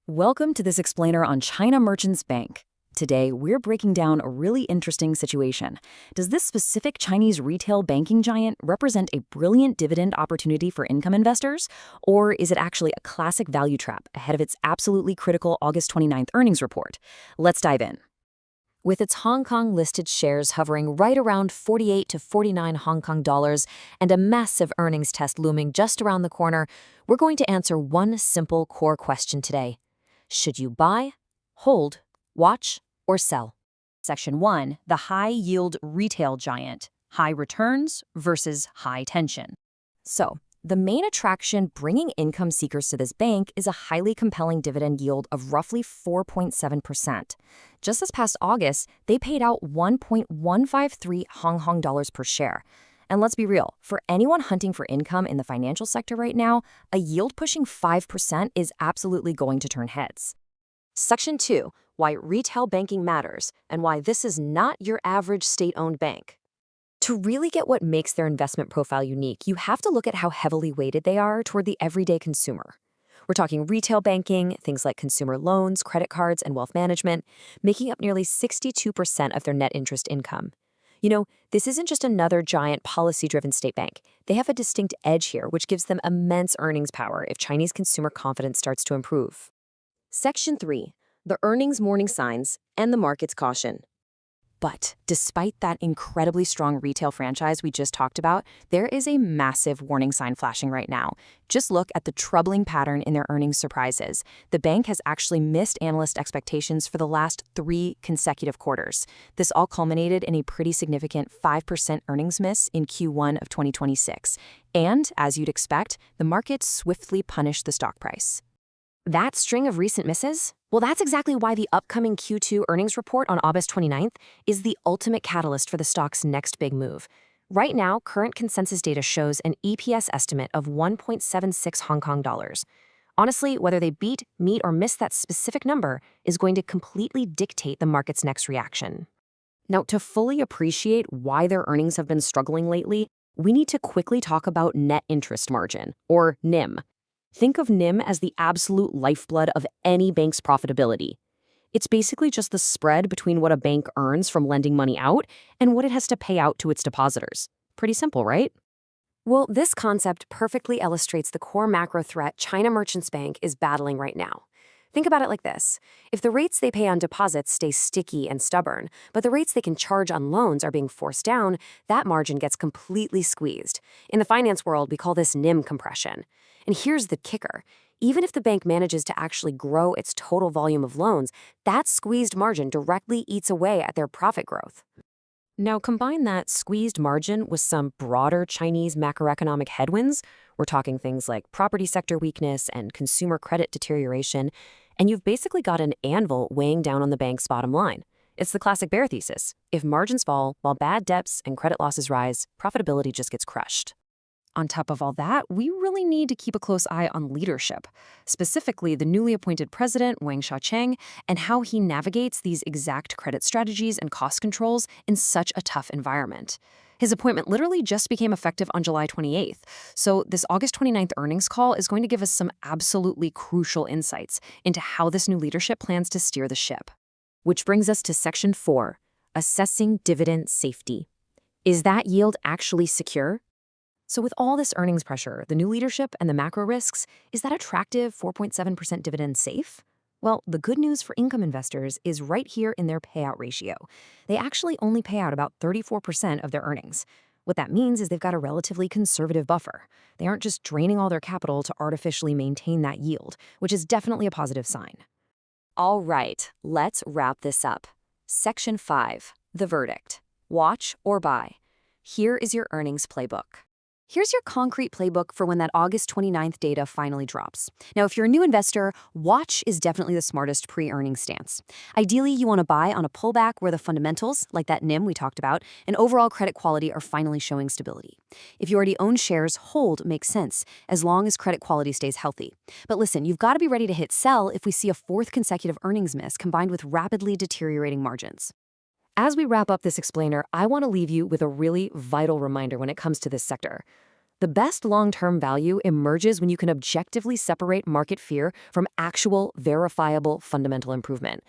Welcome to this explainer on China Merchants Bank. Today, we're breaking down a really interesting situation. Does this specific Chinese retail banking giant represent a brilliant dividend opportunity for income investors? Or is it actually a classic value trap ahead of its absolutely critical August 29th earnings report? Let's dive in. With its Hong Kong listed shares hovering right around 48 to 49 Hong Kong dollars and a massive earnings test looming just around the corner, we're going to answer one simple core question today. Should you buy, hold, watch, or sell? Section 1, the high-yield retail giant, high returns versus high tension. So, the main attraction bringing income seekers to this bank is a highly compelling dividend yield of roughly 4.7%. Just this past August, they paid out 1.153 Hong Kong dollars per share. And let's be real, for anyone hunting for income in the financial sector right now, a yield pushing 5% is absolutely going to turn heads. Section 2, why retail banking matters and why this is not your average state-owned bank. To really get what makes their investment profile unique, you have to look at how heavily weighted they are toward the everyday consumer. We're talking retail banking, things like consumer loans, credit cards, and wealth management, making up nearly 62% of their net interest income. You know, this isn't just another giant policy-driven state bank. They have a distinct edge here, which gives them immense earnings power if Chinese consumer confidence starts to improve. Section 3, the earnings warning signs and the market's caution. But despite that incredibly strong retail franchise we just talked about, there is a massive warning sign flashing right now. Just look at the troubling pattern in their earnings surprises. The bank has actually missed analyst expectations for the last 3 consecutive quarters. This all culminated in a pretty significant 5% earnings miss in Q1 of 2026. And, as you'd expect, the market swiftly punished the stock price. That string of recent misses? Well, that's exactly why the upcoming Q2 earnings report on August 29th is the ultimate catalyst for the stock's next big move. Right now, current consensus data shows an EPS estimate of 1.76 Hong Kong dollars. Honestly, whether they beat, meet, or miss that specific number is going to completely dictate the market's next reaction. Now, to fully appreciate why their earnings have been struggling lately, we need to quickly talk about net interest margin, or NIM. Think of NIM as the absolute lifeblood of any bank's profitability. It's basically just the spread between what a bank earns from lending money out and what it has to pay out to its depositors. Pretty simple, right? Well, this concept perfectly illustrates the core macro threat China Merchants Bank is battling right now. Think about it like this. If the rates they pay on deposits stay sticky and stubborn, but the rates they can charge on loans are being forced down, that margin gets completely squeezed. In the finance world, we call this NIM compression. And here's the kicker. Even if the bank manages to actually grow its total volume of loans, that squeezed margin directly eats away at their profit growth. Now, combine that squeezed margin with some broader Chinese macroeconomic headwinds. We're talking things like property sector weakness and consumer credit deterioration, and you've basically got an anvil weighing down on the bank's bottom line. It's the classic bear thesis. If margins fall while bad debts and credit losses rise, profitability just gets crushed. On top of all that, we really need to keep a close eye on leadership, specifically the newly appointed president, Wang Xiaocheng, and how he navigates these exact credit strategies and cost controls in such a tough environment. His appointment literally just became effective on July 28th, so this August 29th earnings call is going to give us some absolutely crucial insights into how this new leadership plans to steer the ship. Which brings us to Section 4, assessing dividend safety. Is that yield actually secure? So with all this earnings pressure, the new leadership and the macro risks, is that attractive 4.7% dividend safe? Well, the good news for income investors is right here in their payout ratio. They actually only pay out about 34% of their earnings. What that means is they've got a relatively conservative buffer. They aren't just draining all their capital to artificially maintain that yield, which is definitely a positive sign. All right, let's wrap this up. Section 5, the verdict. Watch or buy. Here is your earnings playbook. Here's your concrete playbook for when that August 29th data finally drops. Now, if you're a new investor, watch is definitely the smartest pre-earnings stance. Ideally, you want to buy on a pullback where the fundamentals, like that NIM we talked about, and overall credit quality are finally showing stability. If you already own shares, hold makes sense, as long as credit quality stays healthy. But listen, you've got to be ready to hit sell if we see a 4th consecutive earnings miss combined with rapidly deteriorating margins. As we wrap up this explainer, I want to leave you with a really vital reminder when it comes to this sector. The best long-term value emerges when you can objectively separate market fear from actual, verifiable fundamental improvement.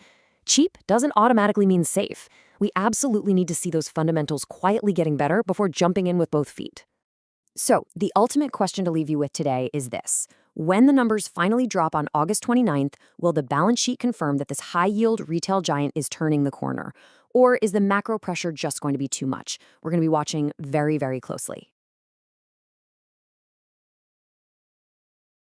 Cheap doesn't automatically mean safe. We absolutely need to see those fundamentals quietly getting better before jumping in with both feet. So, the ultimate question to leave you with today is this. When the numbers finally drop on August 29th, will the balance sheet confirm that this high-yield retail giant is turning the corner? Or is the macro pressure just going to be too much? We're going to be watching very, very closely.